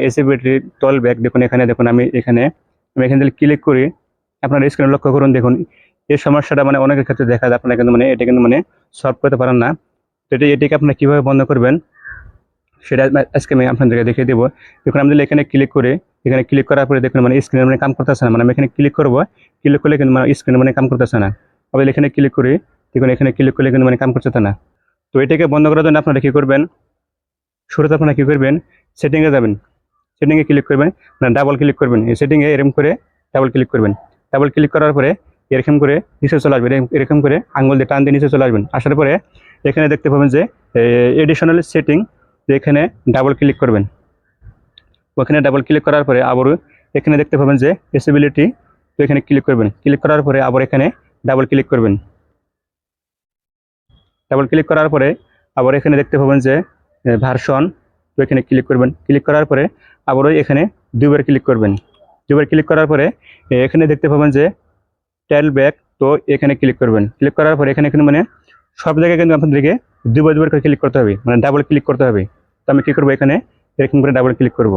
AC battery টল back দেখুন, এখানে দেখুন আমি এখানে যদি ক্লিক করি, আপনার স্ক্রিনে লক্ষ্য করুন, দেখুন এই সমস্যাটা মানে অনেকের ক্ষেত্রে দেখা যায়, আপনারা কিন্তু মানে এটা কিন্তু মানে সলভ করতে পারেন না। তো এটাকে আপনারা কীভাবে বন্ধ করবেন সেটা আজকে আমি আপনাদেরকে দেখিয়ে দেবো। দেখুন আমি যদি এখানে ক্লিক করি, এখানে ক্লিক করার পরে দেখুন মানে স্ক্রিনে মানে কাম করতেছে না, মানে আমি এখানে ক্লিক করবো, ক্লিক করলে কিন্তু মানে স্ক্রিনে মানে কাম করতেছে না। আবার এখানে ক্লিক করি, দেখুন এখানে ক্লিক করলে কিন্তু মানে কাম করতেছে না। তো এটাকে বন্ধ করার জন্য আপনারা কী করবেন, শুরুতে আপনারা কী করবেন, সেটিংয়ে যাবেন, সেটিংয়ে ক্লিক করবেন, মানে ডাবল ক্লিক করবেন, এই সেটিংয়ে এরকম করে ডাবল ক্লিক করবেন। ডাবল ক্লিক করার পরে এরকম করে নিচে চলে আসবেন, এরকম করে আঙুল দিয়ে টান দিয়ে নিচে চলে আসবেন। আসার পরে এখানে দেখতে পাবেন যে এডিশনাল সেটিং, এখানে ডাবল ক্লিক করবেন। ওখানে ডাবল ক্লিক করার পরে আবারও এখানে দেখতে পাবেন যে এসিবিলিটি, তো এখানে ক্লিক করবেন। ক্লিক করার পরে আবার এখানে ডাবল ক্লিক করবেন। ডাবল ক্লিক করার পরে আবার এখানে দেখতে পাবেন যে ভার্সন, তো এখানে ক্লিক করবেন। ক্লিক করার পরে আবারও এখানে দুইবার ক্লিক করবেন। দুইবার ক্লিক করার পরে এখানে দেখতে পাবেন যে টেল ব্যাক, তো এখানে ক্লিক করবেন। ক্লিক করার পরে এখানে কিন্তু মানে সব জায়গায় কিন্তু আপনাদেরকে দুইবার দুইবার করে ক্লিক করতে হবে, মানে ডাবল ক্লিক করতে হবে। তো আমি কী করবো, এখানে এরকম করে ডাবল ক্লিক করব।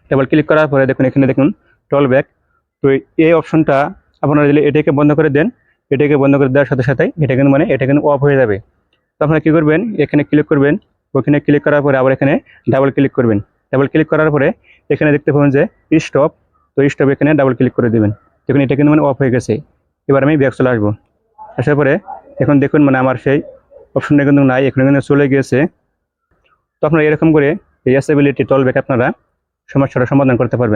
ডাবল ক্লিক করার পরে দেখুন এখানে দেখুন টল ব্যাক, তো এই অপশনটা আপনারা যদি এটাকে বন্ধ করে দেন, এটাকে বন্ধ করে দেওয়ার সাথে সাথে এটা কিন্তু মানে এটা কিন্তু অফ হয়ে যাবে। তো আপনারা কী করবেন, এখানে ক্লিক করবেন, ওখানে ক্লিক করার পরে আবার এখানে ডাবল ক্লিক করবেন। ডাবল ক্লিক করার পরে এখানে দেখতে পাবেন যে স্টপ, তো স্টপ এখানে ডাবল ক্লিক করে দেবেন। দেখুন এটা কিন্তু মানে অফ হয়ে গেছে। এবার আমি ব্যাক চলে আসবো। আসার পরে এখন দেখুন মানে আমার সেই অপশনটা কিন্তু নাই, এখানে কিন্তু চলে গিয়েছে। তো আপনারা এরকম করে এই অ্যাসেবিলিটি টল ব্যাক আপনারা সমস্যাটা সমাধান করতে পারবেন।